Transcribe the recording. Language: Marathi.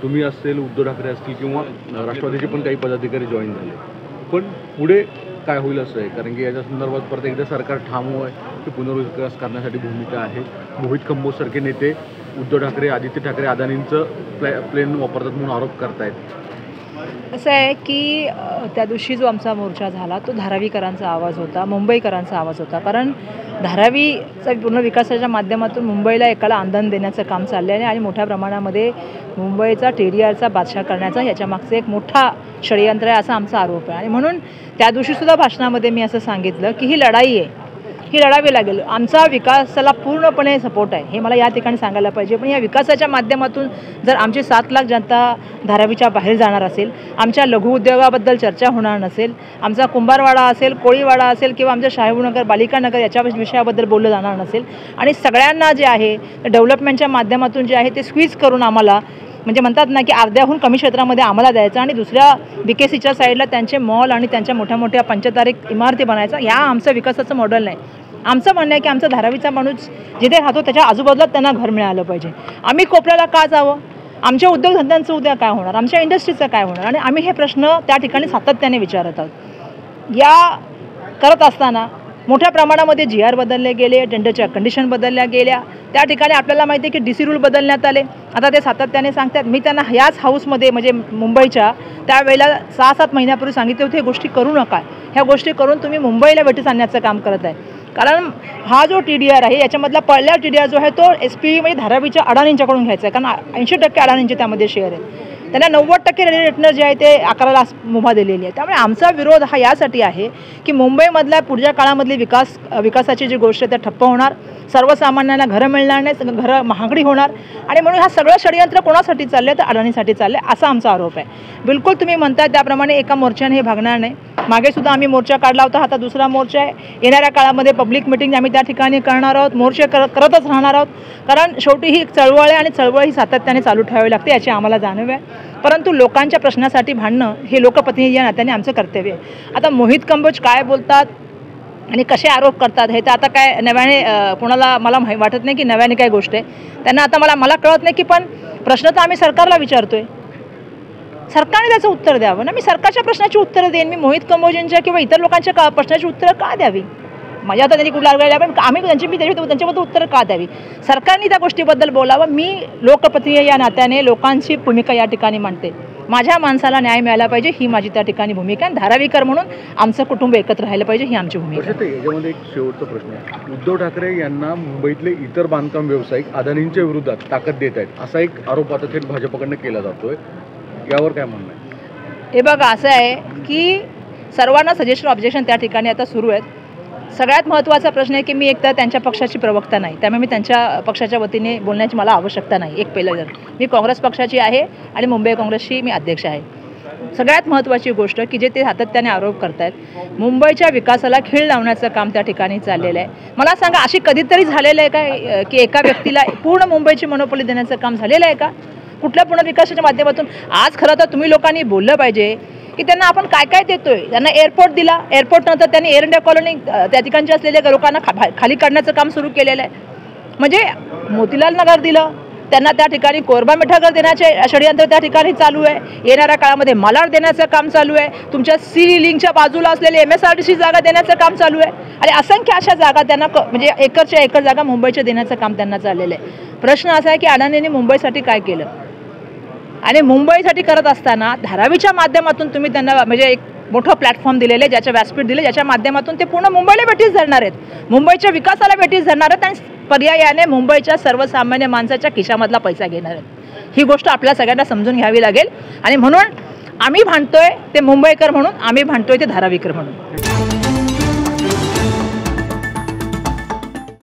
तुम्ही असेल, उद्धव ठाकरे असतील किंवा राष्ट्रवादीचे पण काही पदाधिकारी जॉईन झाले, पण पुढे काय होईल असं आहे? कारण की याच्या संदर्भात परत एकदा सरकार ठाम आहे की पुनर्विकास करण्यासाठी भूमिका आहे. मोहित कंबोजसारखे नेते उद्धव ठाकरे, आदित्य ठाकरे, अदानींचं प्लेन वापरतात म्हणून आरोप करतायत. असं आहे की त्या दिवशी जो आमचा मोर्चा झाला तो धारावीकरांचा आवाज होता, मुंबईकरांचा आवाज होता. कारण धारावीचा पुनर्विकासाच्या माध्यमातून मुंबईला एकाला आंदण देण्याचं काम चाललं आहे आणि मोठ्या प्रमाणामध्ये मुंबईचा TDRचा बादशाह करण्याचा ह्याच्यामागचं एक मोठा षडयंत्र आहे असा आमचा आरोप आहे. आणि म्हणून त्या दिवशीसुद्धा भाषणामध्ये मी असं सांगितलं की ही लढाई आहे, ही लढावी लागेल. आमचा विकासाला पूर्णपणे सपोर्ट आहे हे मला या ठिकाणी सांगायला पाहिजे. पण या विकासाच्या माध्यमातून जर आमची 7 लाख जनता धारावीच्या बाहेर जाणार असेल, आमच्या लघुउद्योगाबद्दल चर्चा होणार नसेल, आमचा कुंभारवाडा असेल, कोळीवाडा असेल किंवा आमच्या शाहूनगर, बालिकानगर याच्या विषयाबद्दल बोललं जाणार नसेल आणि सगळ्यांना जे आहे डेव्हलपमेंटच्या माध्यमातून जे आहे ते स्क्वीज करून आम्हाला म्हणजे म्हणतात ना की अर्ध्याहून कमी क्षेत्रामध्ये आम्हाला द्यायचं आणि दुसऱ्या BKCच्या साईडला त्यांचे मॉल आणि त्यांच्या मोठ्या मोठ्या पंचतारिक इमारती बनायचा, ह्या आमचं विकासाचं मॉडेल नाही. आमचं म्हणणं आहे की आमचा धारावीचा माणूस जिथे राहतो त्याच्या आजूबाजूला त्यांना घर मिळालं पाहिजे. आम्ही कोपऱ्याला का जावं? आमच्या उद्योगधंद्यांचं उद्या काय होणार, आमच्या इंडस्ट्रीचं काय होणार? आणि आम्ही हे प्रश्न त्या ठिकाणी सातत्याने विचारत आहोत. या करत असताना मोठ्या प्रमाणामध्ये GR बदलले गेले, टेंडरच्या कंडिशन बदलल्या गेल्या. त्या ठिकाणी आपल्याला माहिती आहे की DC रूल बदलण्यात आले. आता ते सातत्याने सांगतात. मी त्यांना याच हाऊसमध्ये म्हणजे मुंबईच्या त्यावेळेला 6-7 महिन्यापूर्वी सांगितले होते, हे गोष्टी करू नका. ह्या गोष्टी करून तुम्ही मुंबईला वेठीस आणण्याचं काम करत आहे. कारण हा जो TDR आहे याच्यामधला पहिला TDR जो आहे तो SPV म्हणजे धारावीच्या अडाणींच्याकडून घ्यायचा आहे. कारण 80% अडाणींचे त्यामध्ये शेअर आहेत. त्यांना 90% रेटनर जे आहे ते 11ला मुभा दिलेली आहे. त्यामुळे आमचा विरोध हा यासाठी आहे की मुंबईमधल्या पुढच्या काळामधली विकासाची जी गोष्ट आहे त्या ठप्प होणार, सर्वसामान्यांना घरं मिळणार नाही, घरं महागडी होणार. आणि म्हणून हा सगळं षडयंत्र कोणासाठी चाललं तर अडाणीसाठी चाललं आहे असा आमचा आरोप आहे. बिलकुल तुम्ही म्हणताय त्याप्रमाणे एका मोर्चाने हे भागणार नाही. मागे सुद्धा आम्ही मोर्चा काढला होता, आता दुसरा मोर्चा आहे. येणाऱ्या काळामध्ये पब्लिक मिटिंग आम्ही त्या ठिकाणी करणार आहोत, मोर्चे करतच राहणार आहोत. कारण शेवटी ही चळवळ आहे आणि चळवळ ही सातत्याने चालू ठेवावी लागते याची आम्हाला जाणीव आहे. परंतु लोकांच्या प्रश्नासाठी भांडणं हे लोकप्रतिनिधी या नात्याने आमचं कर्तव्य आहे. आता मोहित कंबोज काय बोलतात आणि कसे आरोप करतात हे तर आता काय नव्याने कोणाला मला वाटत नाही की नव्याने काय गोष्ट आहे. त्यांना आता मला कळत नाही की पण प्रश्न तर आम्ही सरकारला विचारतोय, सरकारने त्याचं उत्तर द्यावं ना. मी सरकारच्या प्रश्नाची उत्तरं देईन, मी मोहित कंबोजींच्या किंवा इतर लोकांच्या प्रश्नाची उत्तरं का द्यावी? माझ्या आता त्यांनी कुठला लागल्या पण आम्ही त्यांच्याबद्दल उत्तरं का द्यावी? सरकारने त्या गोष्टीबद्दल बोलावं. मी लोकप्रतिनिधी या नात्याने लोकांची भूमिका या ठिकाणी मांडते. माझ्या माणसाला न्याय मिळाला पाहिजे ही माझी त्या ठिकाणी भूमिका आहे. धारावीकर म्हणून आमचं कुटुंब एकत्र राहिलं पाहिजे ही आमची भूमिका आहे. याच्यामध्ये एक शेवटचा प्रश्न आहे. उद्धव ठाकरे यांना मुंबईतले इतर बांधकाम व्यावसायिक अदानींच्या विरोधात ताकद देत आहेत असा एक आरोप आता थेट भाजपकडनं केला जातोय, यावर काय म्हणणं आहे? हे बघा असं आहे की सर्वांना सजेशन ऑब्जेक्शन त्या ठिकाणी आता सुरू आहेत. सगळ्यात महत्त्वाचा प्रश्न आहे की मी एकतर त्यांच्या पक्षाची प्रवक्ता नाही, त्यामुळे मी त्यांच्या पक्षाच्या वतीने बोलण्याची मला आवश्यकता नाही. एक पहिलं जर मी काँग्रेस पक्षाची आहे आणि मुंबई काँग्रेसची मी अध्यक्ष आहे. सगळ्यात महत्त्वाची गोष्ट की जे ते सातत्याने आरोप करतायत, मुंबईच्या विकासाला खीळ लावण्याचं काम त्या ठिकाणी चाललेलं आहे. मला सांगा अशी कधीतरी झालेलं आहे का की एका व्यक्तीला पूर्ण मुंबईची मोनोपोली देण्याचं काम झालेलं आहे का कुठल्या पुनर्विकासाच्या माध्यमातून? आज खरं तर तुम्ही लोकांनी बोललं पाहिजे की त्यांना आपण काय काय देतोय. त्यांना एअरपोर्ट दिला, एअरपोर्टनंतर त्यांनी एअर इंडिया कॉलनी त्या ठिकाणच्या असलेल्या लोकांना खाली काढण्याचं काम सुरू केलेलं आहे. म्हणजे मोतीलाल नगर दिलं त्यांना, त्या ठिकाणी कोरबा मिठागर देण्याचे षडयंत्र त्या ठिकाणी चालू आहे. येणाऱ्या काळामध्ये मालाड देण्याचं काम चालू आहे. तुमच्या सी लिंकच्या बाजूला असलेले MSRDC जागा देण्याचं काम चालू आहे आणि असंख्य अशा जागा त्यांना म्हणजे एकरच्या एकर जागा मुंबईच्या देण्याचं काम त्यांना चाललेलं आहे. प्रश्न असा आहे की अडाणींनी मुंबईसाठी काय केलं आणि मुंबईसाठी करत असताना धारावीच्या माध्यमातून तुम्ही त्यांना म्हणजे एक मोठं प्लॅटफॉर्म दिलेलं आहे, ज्याच्या व्यासपीठ दिले, ज्याच्या माध्यमातून ते पूर्ण मुंबईला वेठीस धरणार आहेत, मुंबईच्या विकासाला वेठीस धरणार आहेत आणि पर्यायाने मुंबईच्या सर्वसामान्य माणसाच्या खिशामधला पैसा घेणार आहेत. ही गोष्ट आपल्या सगळ्यांना समजून घ्यावी लागेल आणि म्हणून आम्ही भांडतोय ते मुंबईकर म्हणून, आम्ही भांडतोय ते धारावीकर म्हणून.